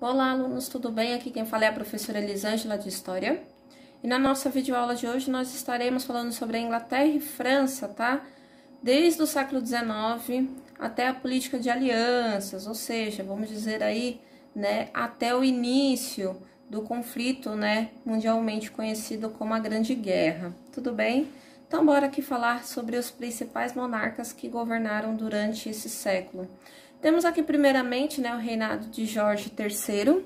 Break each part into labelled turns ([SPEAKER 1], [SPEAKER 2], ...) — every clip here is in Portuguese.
[SPEAKER 1] Olá, alunos, tudo bem? Aqui quem fala é a professora Elisângela de História. E na nossa videoaula de hoje nós estaremos falando sobre a Inglaterra e França, tá? Desde o século XIX até a política de alianças, ou seja, vamos dizer aí, né, até o início do conflito, né, mundialmente conhecido como a Grande Guerra. Tudo bem? Então, bora aqui falar sobre os principais monarcas que governaram durante esse século. Temos aqui primeiramente, né, o reinado de Jorge III.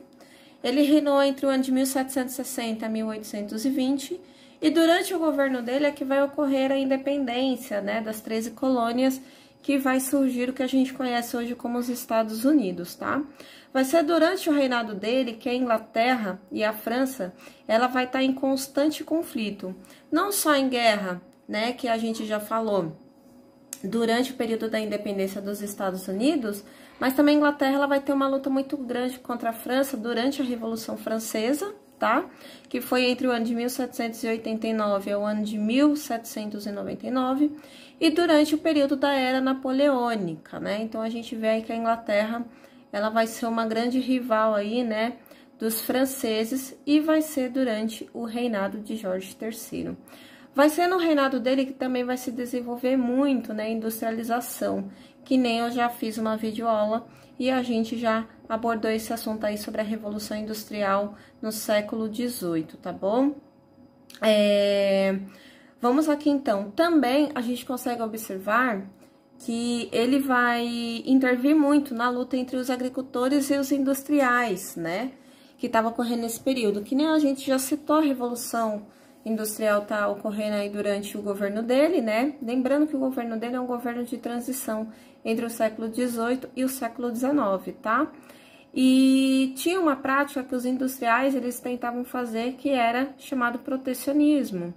[SPEAKER 1] Ele reinou entre o ano de 1760 a 1820 e durante o governo dele é que vai ocorrer a independência, né, das 13 colônias, que vai surgir o que a gente conhece hoje como os Estados Unidos, tá? Vai ser durante o reinado dele que a Inglaterra e a França, ela vai estar em constante conflito, não só em guerra, né, que a gente já falou, durante o período da independência dos Estados Unidos, mas também a Inglaterra ela vai ter uma luta muito grande contra a França durante a Revolução Francesa, tá? Que foi entre o ano de 1789 ao ano de 1799, e durante o período da Era Napoleônica, né? Então, a gente vê aí que a Inglaterra, ela vai ser uma grande rival aí, né, dos franceses, e vai ser durante o reinado de Jorge III. Vai ser no reinado dele que também vai se desenvolver muito, né, industrialização, que nem eu já fiz uma videoaula e a gente já abordou esse assunto aí sobre a Revolução Industrial no século XVIII, tá bom? Vamos aqui então. Também a gente consegue observar que ele vai intervir muito na luta entre os agricultores e os industriais, né, que estava ocorrendo nesse período, que nem a gente já citou a Revolução Industrial tá ocorrendo aí durante o governo dele, né? Lembrando que o governo dele é um governo de transição entre o século XVIII e o século XIX, tá? E tinha uma prática que os industriais, eles tentavam fazer, que era chamado protecionismo,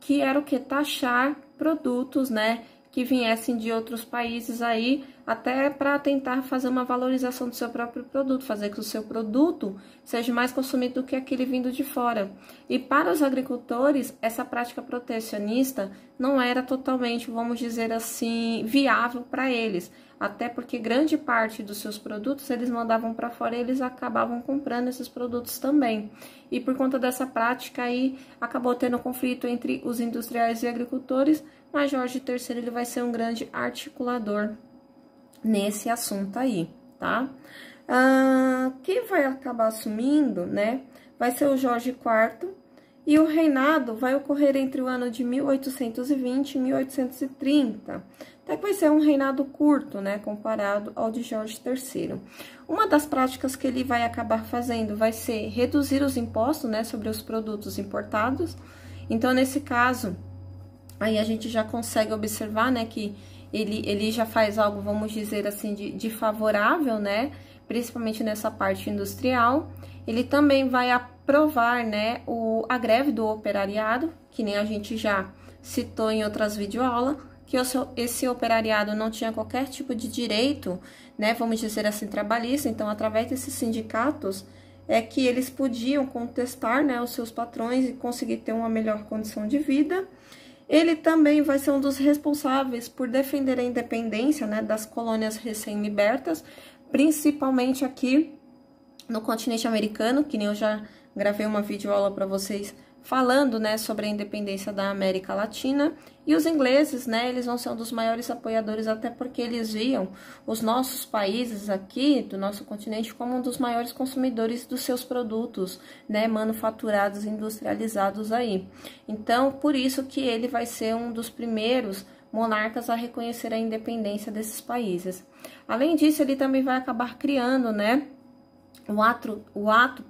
[SPEAKER 1] que era o que? Taxar produtos, né, que viessem de outros países aí, até para tentar fazer uma valorização do seu próprio produto, fazer que o seu produto seja mais consumido do que aquele vindo de fora. E para os agricultores, essa prática protecionista não era totalmente, vamos dizer assim, viável para eles, até porque grande parte dos seus produtos eles mandavam para fora e eles acabavam comprando esses produtos também. E por conta dessa prática aí, acabou tendo conflito entre os industriais e agricultores, mas Jorge III ele vai ser um grande articulador nesse assunto aí, tá? Quem vai acabar assumindo, né, vai ser o Jorge IV, e o reinado vai ocorrer entre o ano de 1820 e 1830, até que vai ser um reinado curto, né, comparado ao de Jorge III. Uma das práticas que ele vai acabar fazendo vai ser reduzir os impostos, né, sobre os produtos importados. Então, nesse caso, aí a gente já consegue observar, né, que ele já faz algo, vamos dizer assim, de favorável, né, principalmente nessa parte industrial. Ele também vai aprovar, né, a greve do operariado, que nem a gente já citou em outras videoaulas, que esse operariado não tinha qualquer tipo de direito, né, vamos dizer assim, trabalhista. Então, através desses sindicatos, é que eles podiam contestar, né, os seus patrões e conseguir ter uma melhor condição de vida. Ele também vai ser um dos responsáveis por defender a independência, né, das colônias recém-libertas, principalmente aqui no continente americano, que nem eu já gravei uma videoaula para vocês falando, né, sobre a independência da América Latina. E os ingleses, né, eles vão ser um dos maiores apoiadores, até porque eles viam os nossos países aqui, do nosso continente, como um dos maiores consumidores dos seus produtos, né, manufaturados, industrializados aí. Então, por isso que ele vai ser um dos primeiros monarcas a reconhecer a independência desses países. Além disso, ele também vai acabar criando, né, o ato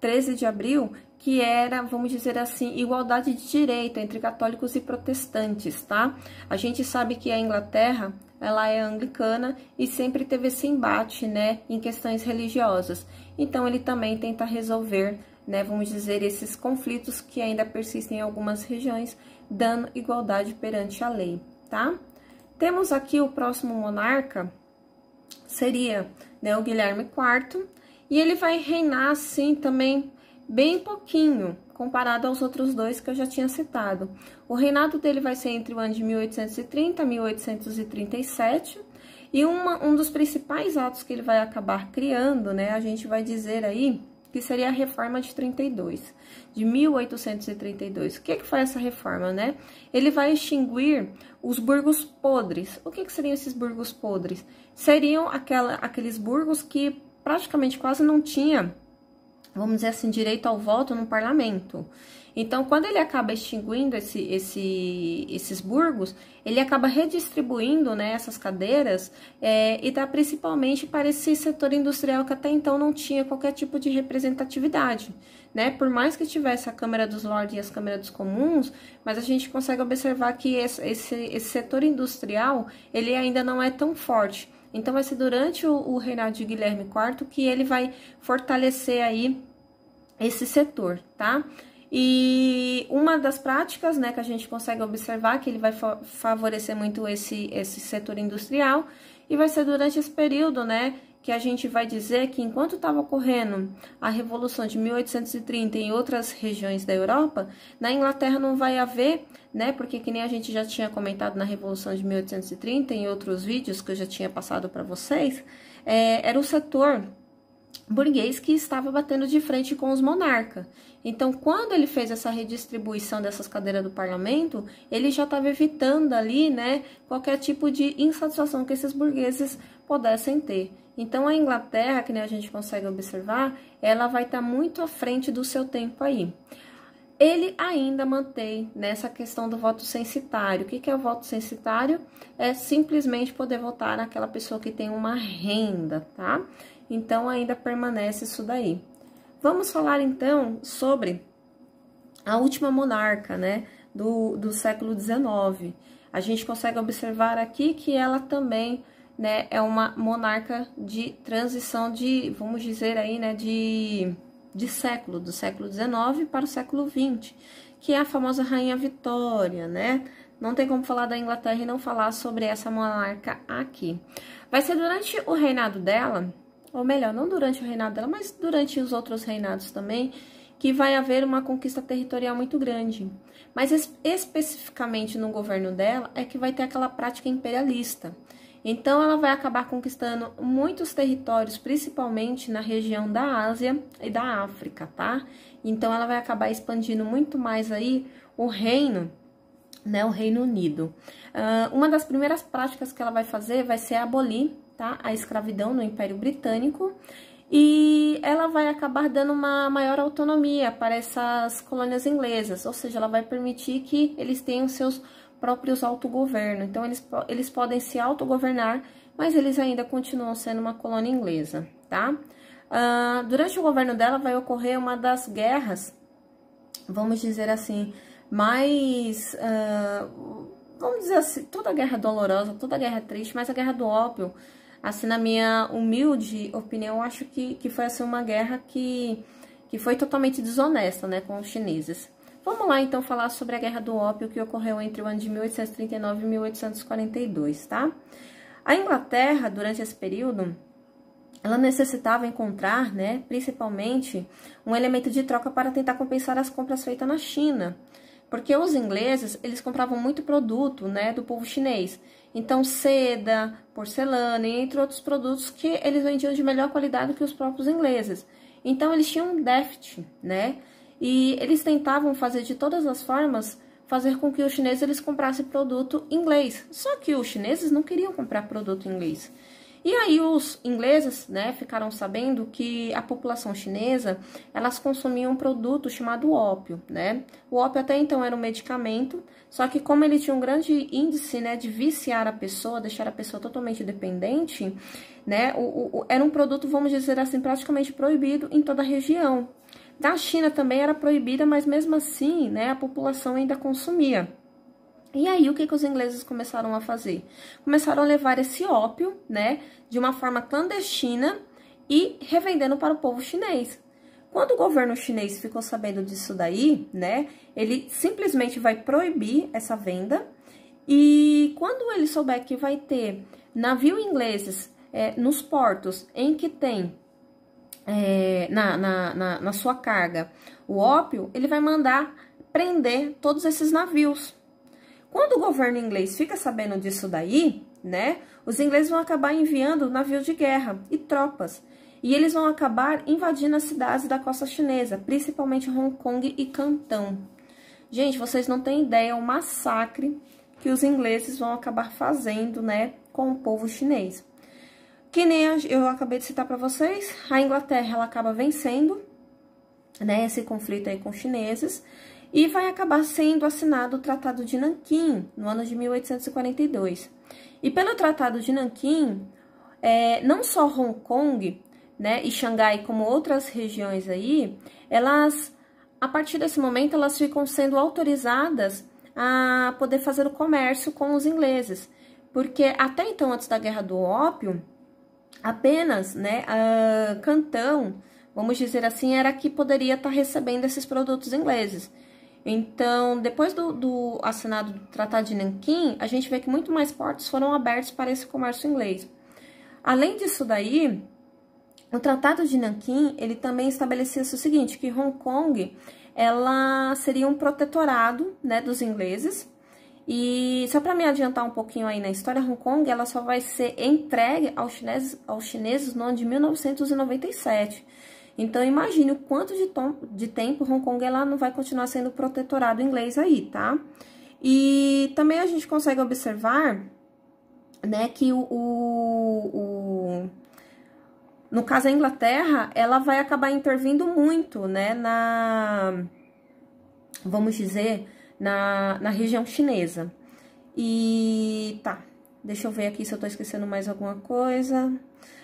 [SPEAKER 1] 13 de abril, que era, vamos dizer assim, igualdade de direito entre católicos e protestantes, tá? A gente sabe que a Inglaterra, ela é anglicana e sempre teve esse embate, né, em questões religiosas. Então, ele também tenta resolver, né, vamos dizer, esses conflitos que ainda persistem em algumas regiões, dando igualdade perante a lei, tá? Temos aqui o próximo monarca, seria, né, o Guilherme IV, e ele vai reinar, assim, também bem pouquinho, comparado aos outros dois que eu já tinha citado. O reinado dele vai ser entre o ano de 1830 a 1837, E um dos principais atos que ele vai acabar criando, né, a gente vai dizer aí, que seria a reforma de 32, de 1832. O que foi essa reforma, né? Ele vai extinguir os burgos podres. O que seriam esses burgos podres? Seriam aqueles burgos que praticamente quase não tinha, vamos dizer assim, direito ao voto no parlamento. Então, quando ele acaba extinguindo esses burgos, ele acaba redistribuindo, né, essas cadeiras e dá principalmente para esse setor industrial que até então não tinha qualquer tipo de representatividade, né? Por mais que tivesse a Câmara dos Lordes e as Câmaras dos Comuns, mas a gente consegue observar que esse setor industrial, ele ainda não é tão forte. Então, vai ser durante o reinado de Guilherme IV que ele vai fortalecer aí esse setor, tá? E uma das práticas, né, que a gente consegue observar que ele vai favorecer muito esse setor industrial, e vai ser durante esse período, né, que a gente vai dizer que enquanto estava ocorrendo a Revolução de 1830 em outras regiões da Europa, na Inglaterra não vai haver, né, porque que nem a gente já tinha comentado na Revolução de 1830 em outros vídeos que eu já tinha passado para vocês, era o setor burguês que estava batendo de frente com os monarcas. Então, quando ele fez essa redistribuição dessas cadeiras do parlamento, ele já estava evitando ali, né, qualquer tipo de insatisfação que esses burgueses pudessem ter. Então, a Inglaterra, que, né, a gente consegue observar, ela vai estar muito à frente do seu tempo aí. Ele ainda mantém nessa questão do voto censitário. O que é o voto censitário? É simplesmente poder votar naquela pessoa que tem uma renda, tá? Então, ainda permanece isso daí. Vamos falar, então, sobre a última monarca, né, do século XIX. A gente consegue observar aqui que ela também, né, é uma monarca de transição de, vamos dizer aí, né, de século, do século XIX para o século XX, que é a famosa Rainha Vitória, né? Não tem como falar da Inglaterra e não falar sobre essa monarca aqui. Vai ser durante o reinado dela, ou melhor, não durante o reinado dela, mas durante os outros reinados também, que vai haver uma conquista territorial muito grande. Mas especificamente no governo dela é que vai ter aquela prática imperialista. Então, ela vai acabar conquistando muitos territórios, principalmente na região da Ásia e da África, tá? Então, ela vai acabar expandindo muito mais aí o reino, né, o Reino Unido. Uma das primeiras práticas que ela vai fazer vai ser abolir, tá, a escravidão no Império Britânico, e ela vai acabar dando uma maior autonomia para essas colônias inglesas, ou seja, ela vai permitir que eles tenham seus próprios autogoverno. Então, eles podem se autogovernar, mas eles ainda continuam sendo uma colônia inglesa, tá? Durante o governo dela vai ocorrer uma das guerras, vamos dizer assim, mais... vamos dizer assim, toda guerra dolorosa, toda guerra triste, mas a guerra do ópio, assim, na minha humilde opinião, eu acho que foi assim, uma guerra que foi totalmente desonesta, né, com os chineses. Vamos lá, então, falar sobre a Guerra do Ópio, que ocorreu entre o ano de 1839 e 1842, tá? A Inglaterra, durante esse período, ela necessitava encontrar, né, principalmente, um elemento de troca para tentar compensar as compras feitas na China. Porque os ingleses, eles compravam muito produto, né, do povo chinês. Então, seda, porcelana, entre outros produtos que eles vendiam de melhor qualidade que os próprios ingleses. Então, eles tinham um déficit, né? E eles tentavam fazer de todas as formas, fazer com que os chineses eles comprassem produto inglês. Só que os chineses não queriam comprar produto inglês. E aí os ingleses, né, ficaram sabendo que a população chinesa, elas consumiam um produto chamado ópio, né? O ópio até então era um medicamento, só que como ele tinha um grande índice, né, de viciar a pessoa, deixar a pessoa totalmente dependente, né, era um produto, vamos dizer assim, praticamente proibido em toda a região. Da China também era proibida, mas mesmo assim, né, a população ainda consumia. E aí, o que os ingleses começaram a fazer? Começaram a levar esse ópio, né, de uma forma clandestina e revendendo para o povo chinês. Quando o governo chinês ficou sabendo disso daí, né, ele simplesmente vai proibir essa venda. E quando ele souber que vai ter navio ingleses nos portos em que tem na sua carga o ópio, ele vai mandar prender todos esses navios. Quando o governo inglês fica sabendo disso daí, né? Os ingleses vão acabar enviando navios de guerra e tropas. E eles vão acabar invadindo as cidades da costa chinesa, principalmente Hong Kong e Cantão. Gente, vocês não têm ideia o massacre que os ingleses vão acabar fazendo, né, com o povo chinês. Que nem eu acabei de citar para vocês, a Inglaterra, ela acaba vencendo, né, esse conflito aí com os chineses, e vai acabar sendo assinado o Tratado de Nanquim, no ano de 1842. E pelo Tratado de Nanquim, não só Hong Kong, né, e Xangai, como outras regiões aí, elas, a partir desse momento, elas ficam sendo autorizadas a poder fazer o comércio com os ingleses. Porque até então, antes da Guerra do Ópio, apenas, né, Cantão, vamos dizer assim, era que poderia estar recebendo esses produtos ingleses. Então, depois do assinado do Tratado de Nanquim, a gente vê que muito mais portos foram abertos para esse comércio inglês. Além disso daí, o Tratado de Nanquim, ele também estabelecia o seguinte, que Hong Kong, ela seria um protetorado, né, dos ingleses. E só para me adiantar um pouquinho aí na história, Hong Kong, ela só vai ser entregue aos chineses no ano de 1997. Então, imagine o quanto de tempo Hong Kong ela não vai continuar sendo protetorado inglês aí, tá? E também a gente consegue observar, né, que no caso a Inglaterra, ela vai acabar intervindo muito, né, vamos dizer, na região chinesa. E tá, deixa eu ver aqui se eu tô esquecendo mais alguma coisa.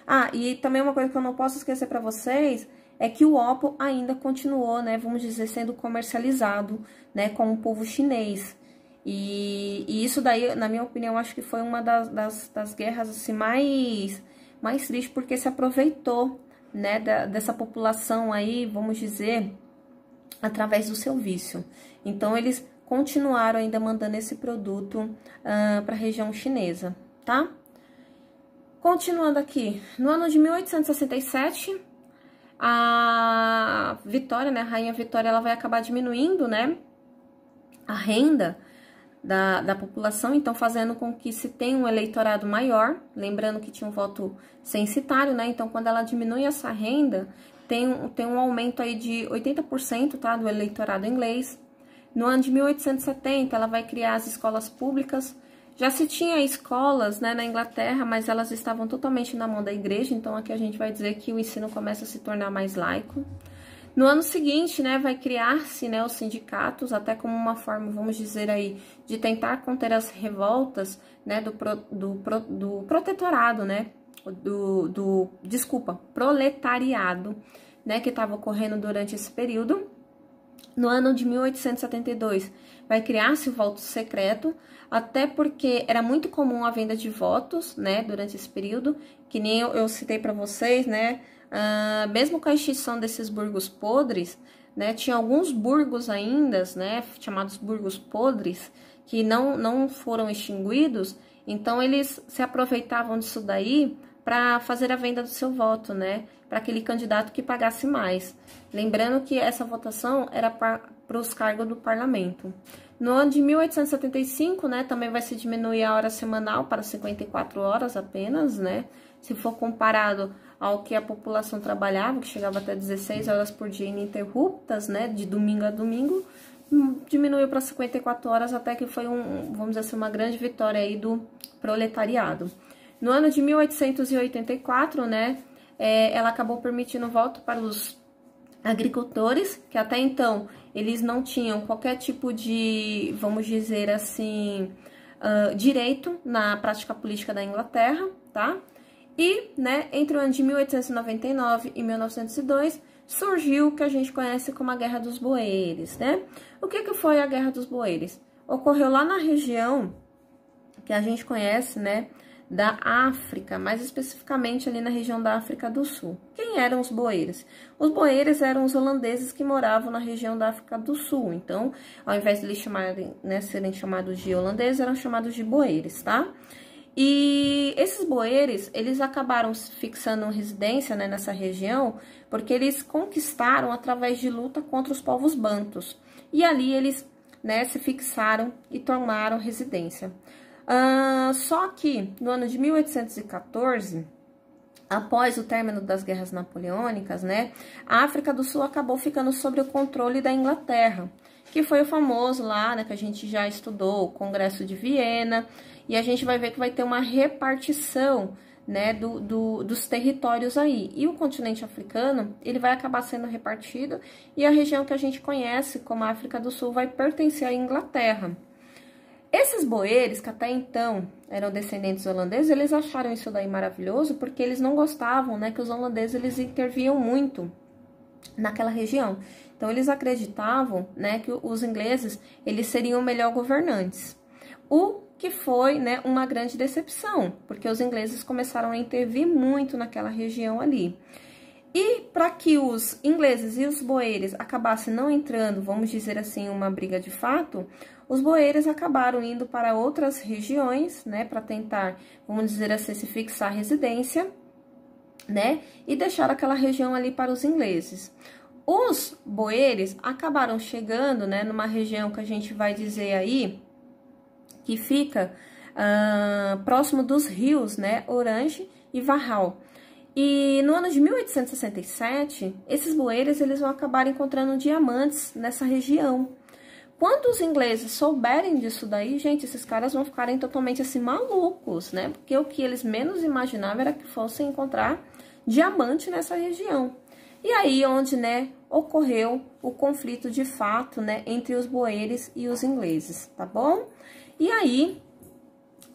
[SPEAKER 1] Ah, e também uma coisa que eu não posso esquecer para vocês é que o ópio ainda continuou, né, vamos dizer, sendo comercializado, né, com o povo chinês. E isso daí, na minha opinião, acho que foi uma das guerras, assim, mais triste, porque se aproveitou, né, dessa população aí, vamos dizer, através do seu vício. Então, eles continuaram ainda mandando esse produto para a região chinesa, tá? Continuando aqui, no ano de 1867, a Vitória, né, a Rainha Vitória, ela vai acabar diminuindo, né, a renda da população, então fazendo com que se tenha um eleitorado maior, lembrando que tinha um voto censitário, né, então quando ela diminui essa renda, tem um aumento aí de 80%, tá, do eleitorado inglês. No ano de 1870, ela vai criar as escolas públicas. Já se tinha escolas, né, na Inglaterra, mas elas estavam totalmente na mão da igreja, então aqui a gente vai dizer que o ensino começa a se tornar mais laico. No ano seguinte, né, vai criar-se, né, os sindicatos, até como uma forma, vamos dizer aí, de tentar conter as revoltas, né, do protetorado, né, proletariado, né, que estava ocorrendo durante esse período. No ano de 1872, vai criar-se o voto secreto, até porque era muito comum a venda de votos, né, durante esse período, que nem eu citei para vocês, né, mesmo com a extinção desses burgos podres, né, tinha alguns burgos ainda, né, chamados burgos podres, que não foram extinguidos, então eles se aproveitavam disso daí para fazer a venda do seu voto, né, para aquele candidato que pagasse mais. Lembrando que essa votação era para os cargos do parlamento. No ano de 1875, né, também vai se diminuir a hora semanal para 54 horas apenas, né, se for comparado ao que a população trabalhava, que chegava até 16 horas por dia ininterruptas, né, de domingo a domingo, diminuiu para 54 horas, até que foi vamos dizer assim, uma grande vitória aí do proletariado. No ano de 1884, né, ela acabou permitindo o voto para os agricultores, que até então eles não tinham qualquer tipo de, vamos dizer assim, direito na prática política da Inglaterra, tá? E, né, entre o ano de 1899 e 1902, surgiu o que a gente conhece como a Guerra dos Boeres, né? O que foi a Guerra dos Boeres? Ocorreu lá na região que a gente conhece, né, da África, mais especificamente ali na região da África do Sul. Quem eram os boeres? Os boeres eram os holandeses que moravam na região da África do Sul. Então, ao invés de eles serem chamados de holandeses, eram chamados de boeres, tá? E esses boeres, eles acabaram fixando residência, né, nessa região, porque eles conquistaram através de luta contra os povos bantus. E ali eles, né, se fixaram e tomaram residência. Só que no ano de 1814, após o término das guerras napoleônicas, né, a África do Sul acabou ficando sob o controle da Inglaterra, que foi o famoso lá, né, que a gente já estudou, o Congresso de Viena, e a gente vai ver que vai ter uma repartição, né, dos territórios aí. E o continente africano, ele vai acabar sendo repartido, e a região que a gente conhece como a África do Sul vai pertencer à Inglaterra. Esses boeres, que até então eram descendentes holandeses, eles acharam isso daí maravilhoso, porque eles não gostavam, né, que os holandeses eles interviam muito naquela região. Então, eles acreditavam, né, que os ingleses, eles seriam melhor governantes. O que foi, né, uma grande decepção, porque os ingleses começaram a intervir muito naquela região ali. E para que os ingleses e os boeres acabassem não entrando, vamos dizer assim, uma briga de fato, os boeres acabaram indo para outras regiões, né, para tentar, vamos dizer assim, se fixar residência, né, e deixar aquela região ali para os ingleses. Os boeres acabaram chegando, né, numa região que a gente vai dizer aí, que fica próximo dos rios, né, Orange e Vaal. E no ano de 1867, esses boeres eles vão acabar encontrando diamantes nessa região. Quando os ingleses souberem disso daí, gente, esses caras vão ficarem totalmente assim malucos, né? Porque o que eles menos imaginavam era que fossem encontrar diamante nessa região. E aí onde, né, ocorreu o conflito de fato, né, entre os boeres e os ingleses, tá bom? E aí,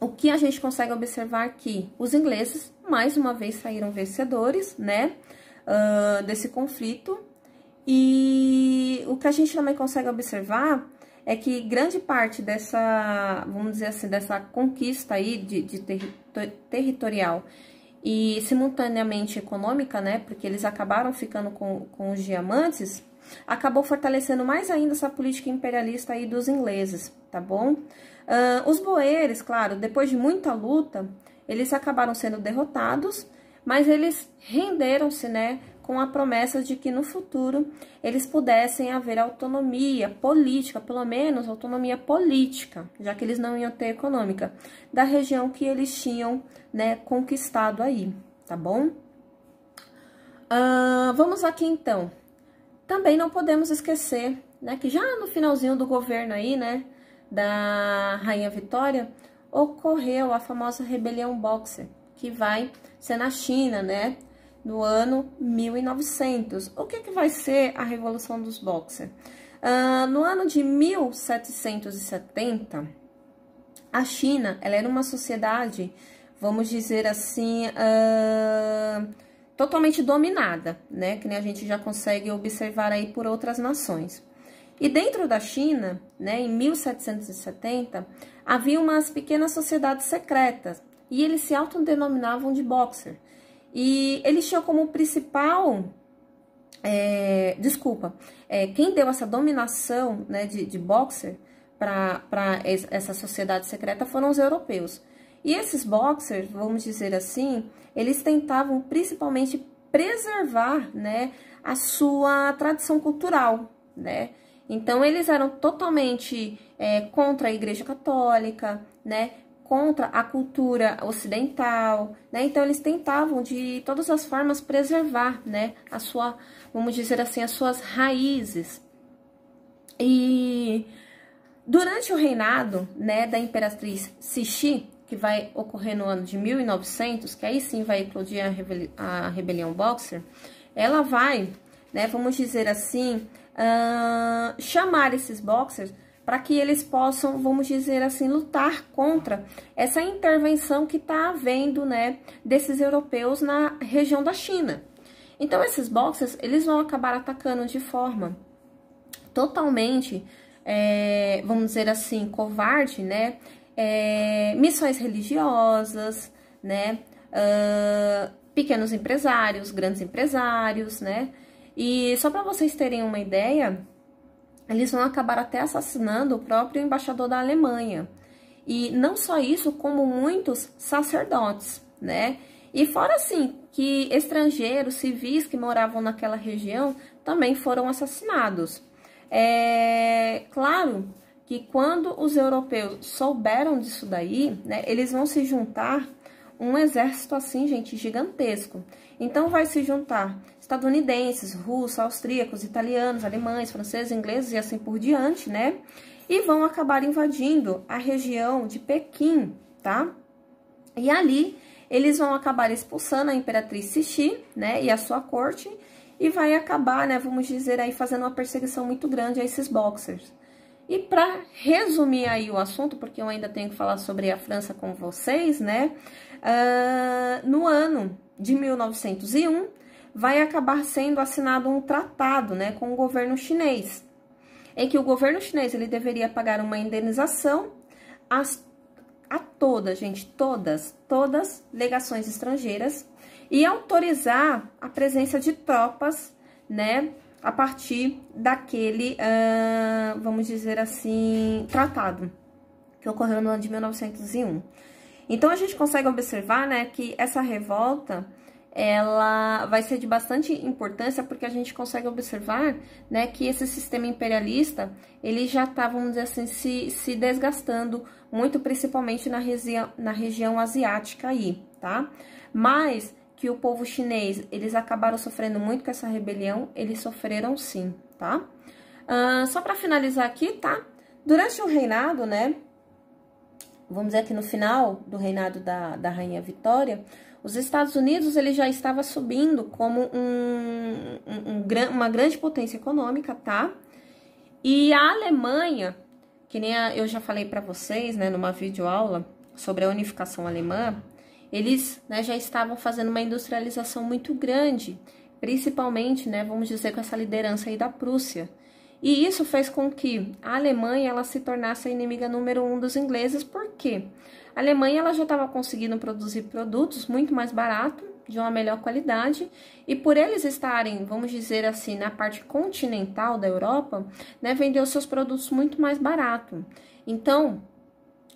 [SPEAKER 1] o que a gente consegue observar aqui? Os ingleses, mais uma vez, saíram vencedores, né, desse conflito. E o que a gente também consegue observar é que grande parte dessa, vamos dizer assim, dessa conquista aí de territorial e simultaneamente econômica, né, porque eles acabaram ficando com os diamantes, acabou fortalecendo mais ainda essa política imperialista aí dos ingleses, tá bom? Os boeres, claro, depois de muita luta, eles acabaram sendo derrotados, mas eles renderam-se, né, com a promessa de que no futuro eles pudessem haver autonomia política, pelo menos autonomia política, já que eles não iam ter econômica, da região que eles tinham, né, conquistado aí, tá bom? Vamos aqui então. Também não podemos esquecer, né, que já no finalzinho do governo aí, né, da Rainha Vitória, ocorreu a famosa rebelião Boxer, que vai ser na China, né, no ano 1900. O que vai ser a Revolução dos Boxer? No ano de 1770, a China, ela era uma sociedade, vamos dizer assim, totalmente dominada, né, que nem a gente já consegue observar aí por outras nações. E dentro da China, né, em 1770, havia umas pequenas sociedades secretas, e eles se autodenominavam de Boxer. E eles tinham como principal, quem deu essa dominação, né, de Boxer para essa sociedade secreta foram os europeus. E esses Boxers, vamos dizer assim, eles tentavam principalmente preservar, né, a sua tradição cultural, né? Então, eles eram totalmente contra a Igreja Católica, né? Contra a cultura ocidental, né? Então, eles tentavam de todas as formas preservar, né, a sua, vamos dizer assim, as suas raízes. E durante o reinado, né, da Imperatriz Cixi, que vai ocorrer no ano de 1900, que aí sim vai eclodir a rebelião Boxer, ela vai, né, vamos dizer assim, chamar esses Boxers para que eles possam, vamos dizer assim, lutar contra essa intervenção que está havendo, né, desses europeus na região da China. Então, esses Boxers, eles vão acabar atacando de forma totalmente, vamos dizer assim, covarde, né, missões religiosas, né, pequenos empresários, grandes empresários, né, e só para vocês terem uma ideia, eles vão acabar até assassinando o próprio embaixador da Alemanha. E não só isso, como muitos sacerdotes, né? E fora assim, que estrangeiros, civis que moravam naquela região também foram assassinados. Claro que quando os europeus souberam disso daí, né, eles vão se juntar um exército assim, gente, gigantesco. Então vai se juntar estadunidenses, russos, austríacos, italianos, alemães, franceses, ingleses e assim por diante, né? E vão acabar invadindo a região de Pequim, tá? E ali eles vão acabar expulsando a Imperatriz Cixi, né, e a sua corte, e vai acabar, né, vamos dizer aí, fazendo uma perseguição muito grande a esses boxers. E para resumir aí o assunto, porque eu ainda tenho que falar sobre a França com vocês, né, no ano de 1901, vai acabar sendo assinado um tratado, né, com o governo chinês, em que o governo chinês ele deveria pagar uma indenização a todas, gente, todas legações estrangeiras e autorizar a presença de tropas, né, a partir daquele, vamos dizer assim, tratado que ocorreu no ano de 1901. Então, a gente consegue observar, né, que essa revolta, ela vai ser de bastante importância, porque a gente consegue observar, né, que esse sistema imperialista, ele já tá, vamos dizer assim, se desgastando muito, principalmente na região asiática aí, tá? Mas que o povo chinês, eles acabaram sofrendo muito com essa rebelião, eles sofreram sim, tá? Só para finalizar aqui, tá? Durante o reinado, né, vamos dizer que no final do reinado da Rainha Vitória, os Estados Unidos ele já estava subindo como uma grande potência econômica, tá? E a Alemanha, que nem eu já falei para vocês, né, numa videoaula sobre a unificação alemã, eles, né, já estavam fazendo uma industrialização muito grande, principalmente, né, vamos dizer, com essa liderança aí da Prússia. E isso fez com que a Alemanha ela se tornasse a inimiga número 1 dos ingleses, por quê? A Alemanha ela já estava conseguindo produzir produtos muito mais barato, de uma melhor qualidade, e por eles estarem, vamos dizer assim, na parte continental da Europa, né, vender os seus produtos muito mais barato. Então,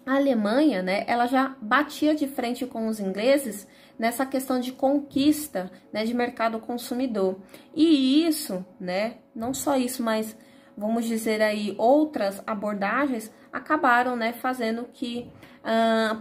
[SPEAKER 1] a Alemanha, né, ela já batia de frente com os ingleses nessa questão de conquista, né, de mercado consumidor. E isso, né, não só isso, mas vamos dizer aí outras abordagens acabaram, né, fazendo que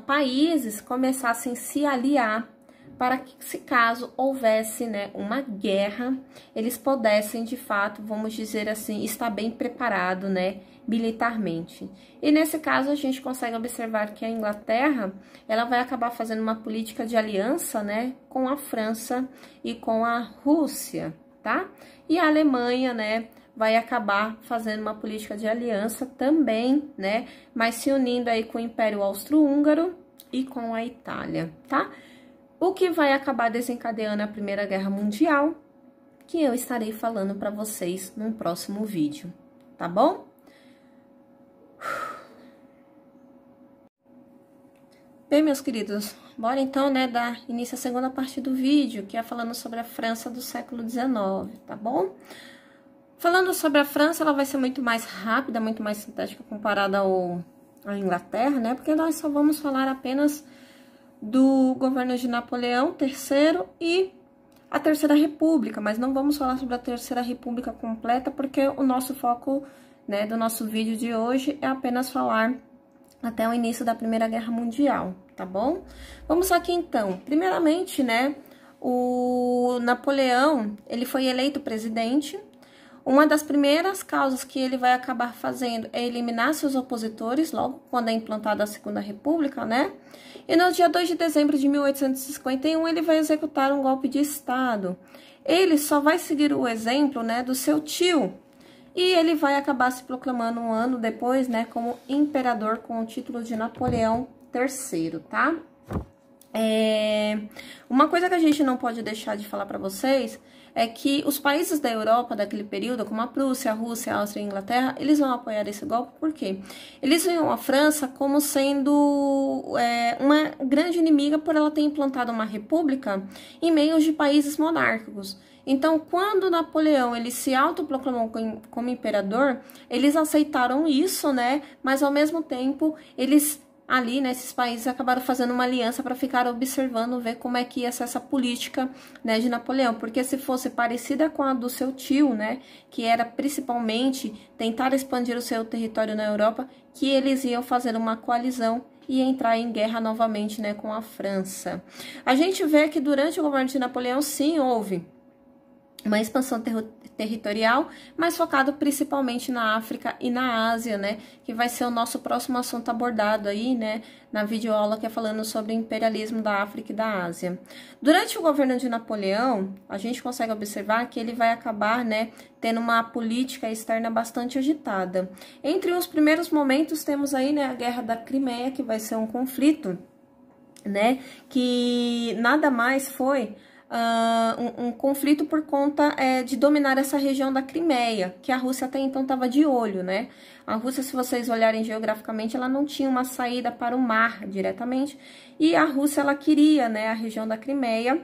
[SPEAKER 1] países começassem a se aliar para que, se caso houvesse, né, uma guerra, eles pudessem, de fato, vamos dizer assim, estar bem preparado, né, militarmente. E nesse caso, a gente consegue observar que a Inglaterra, ela vai acabar fazendo uma política de aliança, né, com a França e com a Rússia, tá? E a Alemanha, né, vai acabar fazendo uma política de aliança também, né, mas se unindo aí com o Império Austro-Húngaro e com a Itália, tá? O que vai acabar desencadeando a Primeira Guerra Mundial, que eu estarei falando para vocês num próximo vídeo, tá bom? Bem, meus queridos, bora então, né, dar início à segunda parte do vídeo, que é falando sobre a França do século XIX, tá bom? Falando sobre a França, ela vai ser muito mais rápida, muito mais sintética comparada à Inglaterra, né? Porque nós só vamos falar apenas do governo de Napoleão III e a Terceira República, mas não vamos falar sobre a Terceira República completa, porque o nosso foco, né, do nosso vídeo de hoje é apenas falar até o início da Primeira Guerra Mundial, tá bom? Vamos aqui então. Primeiramente, né, o Napoleão, ele foi eleito presidente. Uma das primeiras causas que ele vai acabar fazendo é eliminar seus opositores, logo quando é implantada a Segunda República, né? E no dia 2 de dezembro de 1851, ele vai executar um golpe de Estado. Ele só vai seguir o exemplo, né, do seu tio. E ele vai acabar se proclamando um ano depois, né, como imperador com o título de Napoleão III, tá? Uma coisa que a gente não pode deixar de falar para vocês é que os países da Europa daquele período, como a Prússia, a Rússia, a Áustria e a Inglaterra, eles vão apoiar esse golpe, por quê? Eles viam a França como sendo uma grande inimiga por ela ter implantado uma república em meio de países monárquicos. Então, quando Napoleão ele se autoproclamou como imperador, eles aceitaram isso, né? Mas ao mesmo tempo, eles ali, né, esses países acabaram fazendo uma aliança para ficar observando, ver como é que ia ser essa política, né, de Napoleão, porque se fosse parecida com a do seu tio, né, que era principalmente tentar expandir o seu território na Europa, que eles iam fazer uma coalizão e entrar em guerra novamente, né, com a França. A gente vê que durante o governo de Napoleão, sim, houve uma expansão territorial, mas focado principalmente na África e na Ásia, né? Que vai ser o nosso próximo assunto abordado aí, né? Na videoaula que é falando sobre o imperialismo da África e da Ásia. Durante o governo de Napoleão, a gente consegue observar que ele vai acabar, né? Tendo uma política externa bastante agitada. Entre os primeiros momentos temos aí, né? A Guerra da Crimeia, que vai ser um conflito, né? Que nada mais foi um conflito por conta de dominar essa região da Crimeia, que a Rússia até então estava de olho, né? A Rússia, se vocês olharem geograficamente, ela não tinha uma saída para o mar diretamente, e a Rússia, ela queria, né, a região da Crimeia,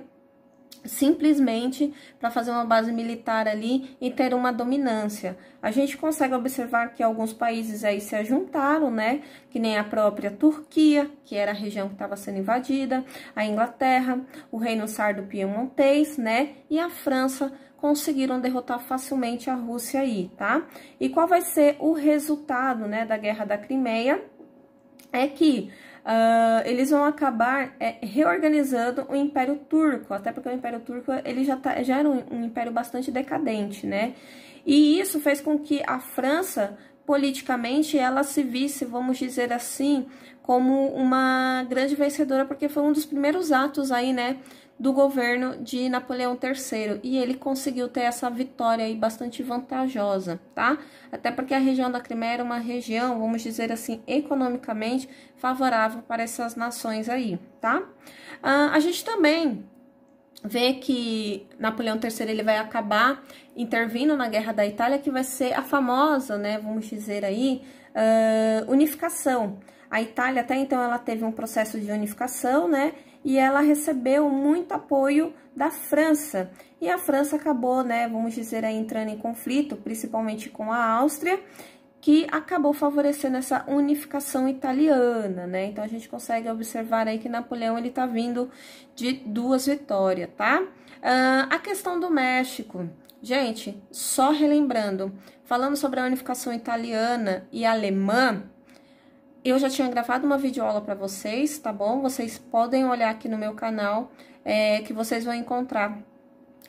[SPEAKER 1] simplesmente para fazer uma base militar ali e ter uma dominância. A gente consegue observar que alguns países aí se ajuntaram, né? Que nem a própria Turquia, que era a região que estava sendo invadida, a Inglaterra, o Reino Sardo-Piemontês, né? E a França conseguiram derrotar facilmente a Rússia aí, tá? E qual vai ser o resultado, né, da Guerra da Crimeia? É que eles vão acabar reorganizando o Império Turco, até porque o Império Turco ele já era um império bastante decadente, né? E isso fez com que a França, politicamente, ela se visse, vamos dizer assim, como uma grande vencedora, porque foi um dos primeiros atos aí, né, do governo de Napoleão III, e ele conseguiu ter essa vitória aí bastante vantajosa, tá? Até porque a região da Crimeia era uma região, vamos dizer assim, economicamente favorável para essas nações aí, tá? A gente também vê que Napoleão III ele vai acabar intervindo na Guerra da Itália, que vai ser a famosa, né, vamos dizer aí, unificação. A Itália até então ela teve um processo de unificação, né, e ela recebeu muito apoio da França. E a França acabou, né, vamos dizer aí, entrando em conflito, principalmente com a Áustria, que acabou favorecendo essa unificação italiana, né? Então, a gente consegue observar aí que Napoleão, ele tá vindo de 2 vitórias, tá? A questão do México. Gente, só relembrando, falando sobre a unificação italiana e alemã, eu já tinha gravado uma videoaula para vocês, tá bom? Vocês podem olhar aqui no meu canal, que vocês vão encontrar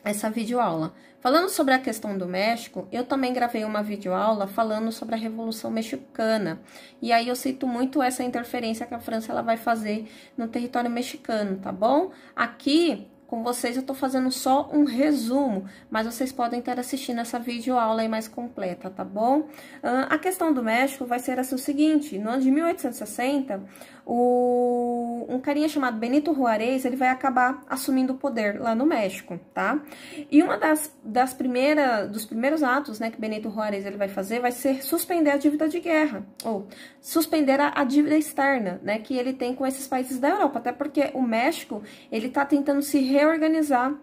[SPEAKER 1] essa videoaula. Falando sobre a questão do México, eu também gravei uma videoaula falando sobre a Revolução Mexicana. E aí eu cito muito essa interferência que a França ela vai fazer no território mexicano, tá bom? Aqui, com vocês, eu tô fazendo só um resumo, mas vocês podem estar assistindo essa videoaula aí mais completa, tá bom? A questão do México vai ser assim o seguinte: no ano de 1860, um carinha chamado Benito Juárez, ele vai acabar assumindo o poder lá no México, tá? E uma dos primeiros atos, né, que Benito Juárez ele vai fazer, vai ser suspender a dívida de guerra, ou suspender a dívida externa, né, que ele tem com esses países da Europa, até porque o México, ele tá tentando se reorganizar,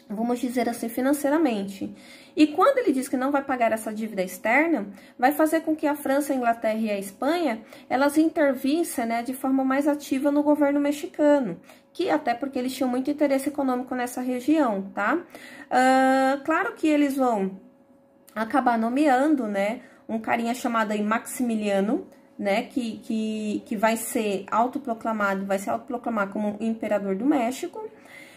[SPEAKER 1] vamos dizer assim, financeiramente. E quando ele diz que não vai pagar essa dívida externa, vai fazer com que a França, a Inglaterra e a Espanha, elas intervissem, né, de forma mais ativa no governo mexicano, que até porque eles tinham muito interesse econômico nessa região, tá? Claro que eles vão acabar nomeando, né, um carinha chamado aí Maximiliano, né, que vai ser autoproclamado como o imperador do México.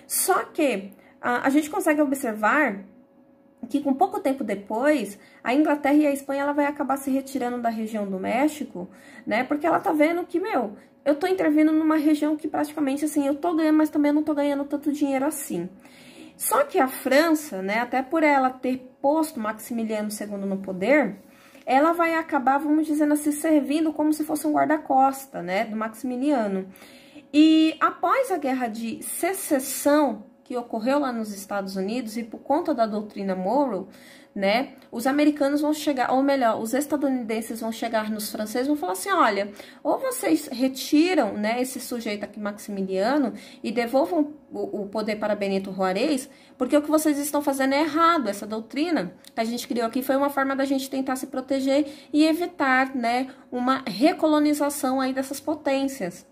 [SPEAKER 1] Só que a gente consegue observar que com pouco tempo depois, a Inglaterra e a Espanha ela vai acabar se retirando da região do México, né? Porque ela tá vendo que, eu tô intervindo numa região que praticamente, assim, eu tô ganhando, mas também eu não tô ganhando tanto dinheiro assim. Só que a França, né, até por ela ter posto Maximiliano II no poder, ela vai acabar, vamos dizer assim, servindo como se fosse um guarda-costa, né, do Maximiliano. E após a Guerra de Secessão, que ocorreu lá nos Estados Unidos e por conta da doutrina Monroe, né, os americanos vão chegar, ou melhor, os estadunidenses vão chegar nos franceses e vão falar assim, olha, ou vocês retiram, né, esse sujeito aqui, Maximiliano, e devolvam o poder para Benito Juárez, porque o que vocês estão fazendo é errado. Essa doutrina que a gente criou aqui foi uma forma da gente tentar se proteger e evitar, né, uma recolonização aí dessas potências.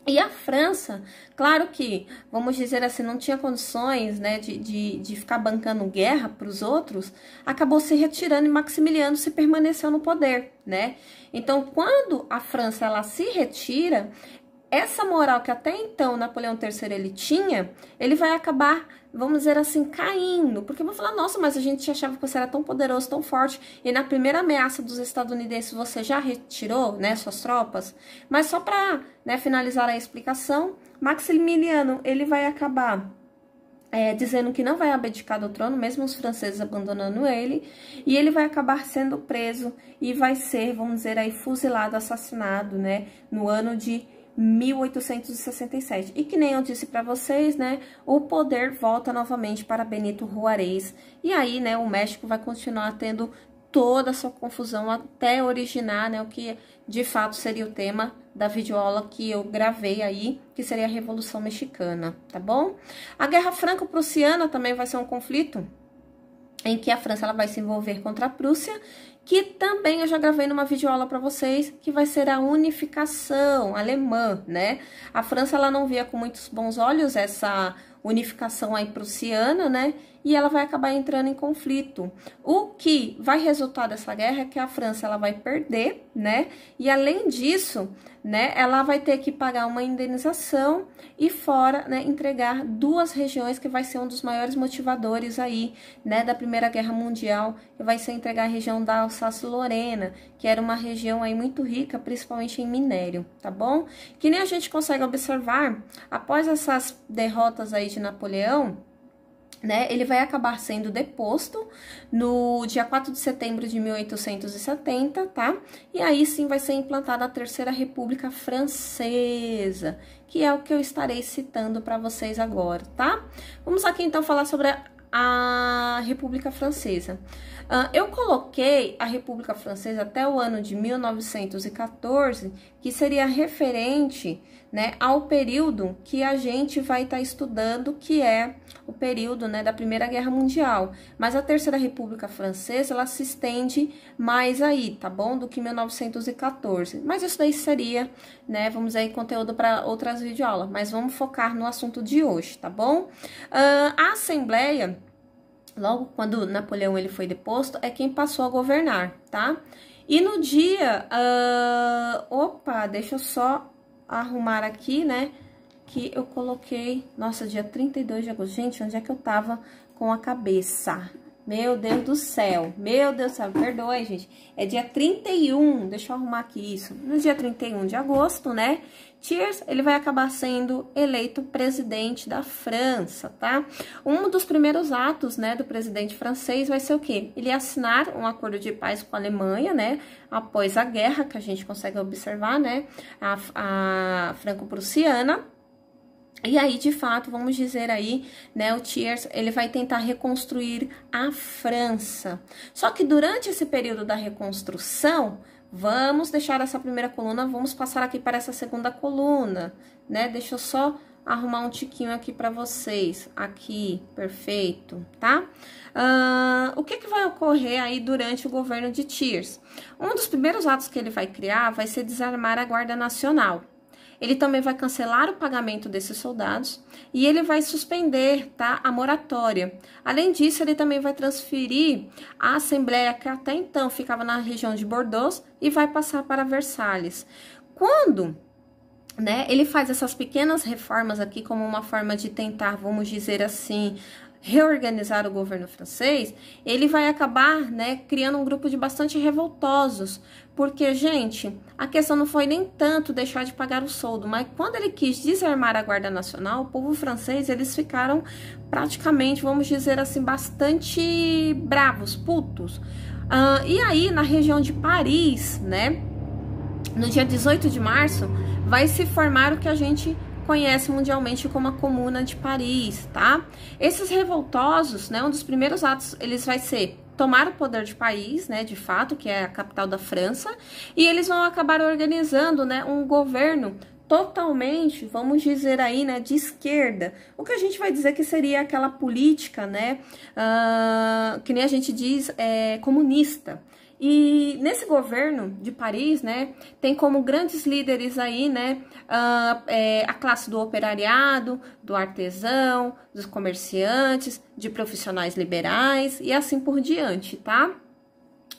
[SPEAKER 1] E a França, claro que, vamos dizer assim, não tinha condições, né, de ficar bancando guerra para os outros, acabou se retirando e Maximiliano se permaneceu no poder, né? Então, quando a França ela se retira, essa moral que até então Napoleão III ele tinha, ele vai acabar, vamos dizer assim, caindo. Porque vão falar, nossa, mas a gente achava que você era tão poderoso, tão forte, e na primeira ameaça dos estadunidenses você já retirou, né, suas tropas. Mas só para, né, finalizar a explicação, Maximiliano, ele vai acabar dizendo que não vai abdicar do trono, mesmo os franceses abandonando ele, e ele vai acabar sendo preso e vai ser, vamos dizer aí, fuzilado, assassinado, né, no ano de 1867. E que nem eu disse para vocês, né, o poder volta novamente para Benito Juárez. E aí, né, o México vai continuar tendo toda a sua confusão até originar, né, o que de fato seria o tema da videoaula que eu gravei aí, que seria a Revolução Mexicana, tá bom? A Guerra Franco-Prussiana também vai ser um conflito em que a França ela vai se envolver contra a Prússia, que também eu já gravei numa videoaula para vocês, que vai ser a unificação alemã, né? A França ela não via com muitos bons olhos essa unificação aí prussiana, né? E ela vai acabar entrando em conflito. O que vai resultar dessa guerra é que a França ela vai perder, né? E além disso, né, ela vai ter que pagar uma indenização e fora, né, entregar duas regiões que vai ser um dos maiores motivadores aí, né, da Primeira Guerra Mundial, que vai ser entregar a região da Alsácia-Lorena, que era uma região aí muito rica, principalmente em minério, tá bom? Que nem a gente consegue observar, após essas derrotas aí de Napoleão, né, ele vai acabar sendo deposto no dia 4 de setembro de 1870, tá? E aí sim vai ser implantada a Terceira República Francesa, que é o que eu estarei citando para vocês agora, tá? Vamos aqui então falar sobre a República Francesa. Eu coloquei a República Francesa até o ano de 1914, que seria referente, né, ao período que a gente vai estar estudando, que é o período, né, da Primeira Guerra Mundial. Mas a Terceira República Francesa, ela se estende mais aí, tá bom? Do que 1914. Mas isso daí seria, né, vamos aí, conteúdo para outras videoaulas. Mas vamos focar no assunto de hoje, tá bom? A Assembleia, logo quando Napoleão ele foi deposto, é quem passou a governar, tá? E no dia... opa, deixa eu só arrumar aqui, né? Que eu coloquei... Nossa, dia 32 de agosto. Gente, onde é que eu tava com a cabeça? Meu Deus do céu. Meu Deus do céu. Perdoe, gente. É dia 31. Deixa eu arrumar aqui isso. No dia 31 de agosto, né? Thiers, ele vai acabar sendo eleito presidente da França, tá? Um dos primeiros atos, né, do presidente francês vai ser o quê? Ele assinar um acordo de paz com a Alemanha, né, após a guerra, que a gente consegue observar, né, a franco-prussiana. E aí, de fato, vamos dizer aí, né, o Thiers, ele vai tentar reconstruir a França. Só que durante esse período da reconstrução, vamos deixar essa primeira coluna, vamos passar aqui para essa segunda coluna, né? Deixa eu só arrumar um tiquinho aqui para vocês. Aqui, perfeito, tá? O que vai ocorrer aí durante o governo de Thiers? Um dos primeiros atos que ele vai criar vai ser desarmar a Guarda Nacional. Ele também vai cancelar o pagamento desses soldados e ele vai suspender, tá, a moratória. Além disso, ele também vai transferir a Assembleia, que até então ficava na região de Bordeaux, e vai passar para Versalhes. Quando, né, ele faz essas pequenas reformas aqui como uma forma de tentar, vamos dizer assim, reorganizar o governo francês, ele vai acabar, né, criando um grupo de bastante revoltosos, porque, gente, a questão não foi nem tanto deixar de pagar o soldo, mas quando ele quis desarmar a Guarda Nacional, o povo francês, eles ficaram praticamente, vamos dizer assim, bastante bravos, putos. E aí, na região de Paris, né, no dia 18 de março, vai se formar o que a gente conhece mundialmente como a Comuna de Paris, tá? Esses revoltosos, né, um dos primeiros atos, eles vai ser tomar o poder de Paris, né, de fato, que é a capital da França, e eles vão acabar organizando, né, um governo totalmente, vamos dizer aí, né, de esquerda, o que a gente vai dizer que seria aquela política, né, que nem a gente diz, comunista. E nesse governo de Paris, né, tem como grandes líderes aí, né, a classe do operariado, do artesão, dos comerciantes, de profissionais liberais e assim por diante, tá?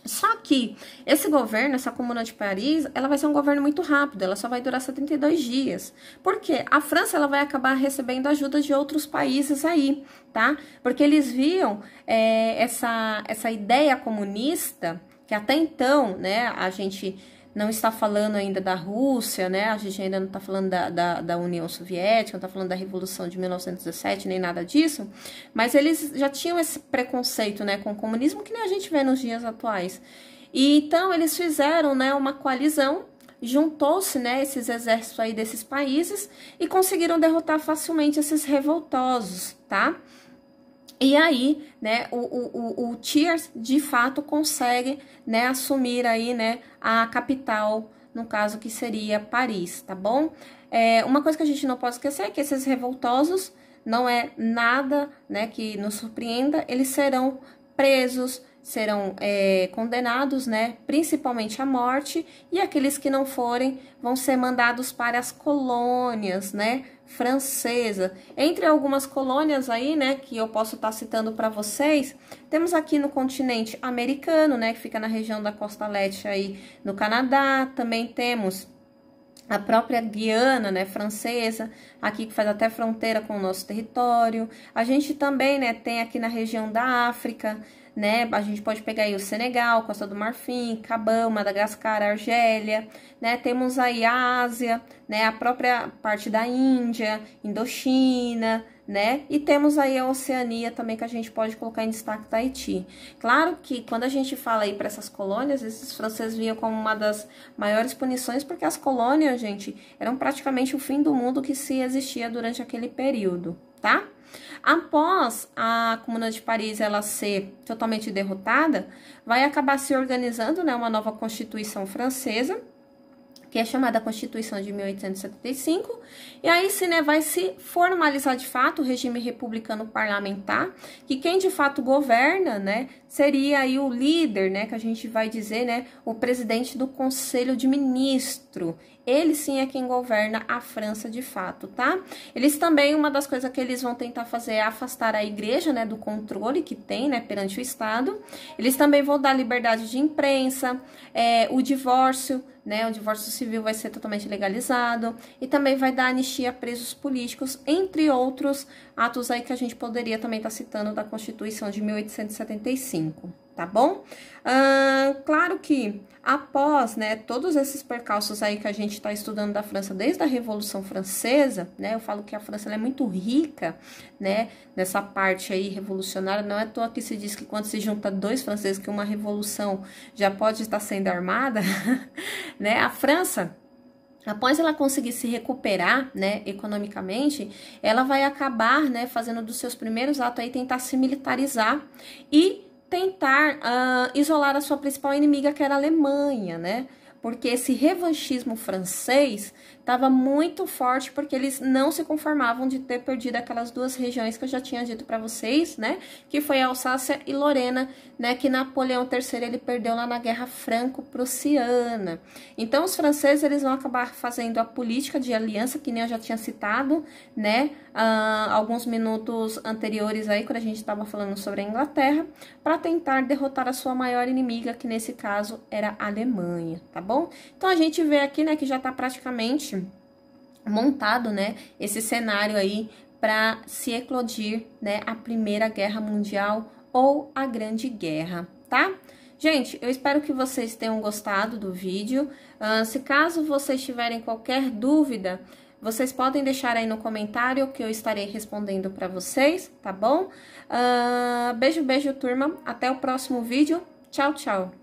[SPEAKER 1] Só que esse governo, essa Comuna de Paris, ela vai ser um governo muito rápido, ela só vai durar 72 dias. Por quê? A França, ela vai acabar recebendo ajuda de outros países aí, tá? Porque eles viam essa ideia comunista, que até então, né, a gente não está falando ainda da Rússia, né, a gente ainda não está falando da União Soviética, não está falando da Revolução de 1917, nem nada disso, mas eles já tinham esse preconceito, né, com o comunismo, que nem a gente vê nos dias atuais. E então eles fizeram, né, uma coalizão, juntou-se, né, esses exércitos aí desses países e conseguiram derrotar facilmente esses revoltosos, tá? E aí, né, o Thiers, de fato, consegue, né, assumir aí, né, a capital, no caso que seria Paris, tá bom? Uma coisa que a gente não pode esquecer é que esses revoltosos, não é nada, né, que nos surpreenda, eles serão presos, serão condenados, né, principalmente à morte, e aqueles que não forem vão ser mandados para as colônias, né, francesa. Entre algumas colônias aí, né, que eu posso estar citando para vocês, temos aqui no continente americano, né, que fica na região da Costa Leste aí no Canadá. Também temos a própria Guiana, né, francesa, aqui que faz até fronteira com o nosso território. A gente também, né, tem aqui na região da África, né, a gente pode pegar aí o Senegal, Costa do Marfim, Gabão, Madagascar, Argélia, né, temos aí a Ásia, né, a própria parte da Índia, Indochina, né, e temos aí a Oceania também, que a gente pode colocar em destaque Tahiti. Claro que quando a gente fala aí para essas colônias, esses franceses viam como uma das maiores punições, porque as colônias, gente, eram praticamente o fim do mundo que se existia durante aquele período, tá? Após a Comuna de Paris ela ser totalmente derrotada, vai acabar se organizando, né, uma nova Constituição francesa, que é chamada Constituição de 1875, e aí sim, né, vai se formalizar de fato o regime republicano parlamentar, que quem de fato governa, né, seria aí o líder, né, que a gente vai dizer, né, o presidente do Conselho de Ministros. Ele sim é quem governa a França de fato, tá? Eles também, uma das coisas que eles vão tentar fazer é afastar a igreja, né, do controle que tem, né, perante o Estado. Eles também vão dar liberdade de imprensa, o divórcio, né, o divórcio civil vai ser totalmente legalizado, e também vai dar anistia a presos políticos, entre outros atos aí que a gente poderia também estar citando da Constituição de 1875, tá bom? Claro que após, né, todos esses percalços aí que a gente está estudando da França desde a Revolução Francesa, né, eu falo que a França ela é muito rica, né, nessa parte aí revolucionária, não é à toa que se diz que quando se junta dois franceses que uma revolução já pode estar sendo armada, né, a França, após ela conseguir se recuperar, né, economicamente, ela vai acabar, né, fazendo dos seus primeiros atos aí tentar se militarizar e tentar isolar a sua principal inimiga, que era a Alemanha, né? Porque esse revanchismo francês estava muito forte, porque eles não se conformavam de ter perdido aquelas duas regiões que eu já tinha dito para vocês, né? Que foi a Alsácia e Lorena, né? Que Napoleão III ele perdeu lá na Guerra Franco-Prussiana. Então, os franceses eles vão acabar fazendo a política de aliança, que nem eu já tinha citado, né? Alguns minutos anteriores aí, quando a gente estava falando sobre a Inglaterra, para tentar derrotar a sua maior inimiga, que nesse caso era a Alemanha, tá bom? Então, a gente vê aqui, né, que já está praticamente montado, né, esse cenário aí para se eclodir, né, a Primeira Guerra Mundial ou a Grande Guerra, tá? Gente, eu espero que vocês tenham gostado do vídeo. Se caso vocês tiverem qualquer dúvida, vocês podem deixar aí no comentário que eu estarei respondendo para vocês, tá bom? Beijo, beijo, turma. Até o próximo vídeo. Tchau, tchau.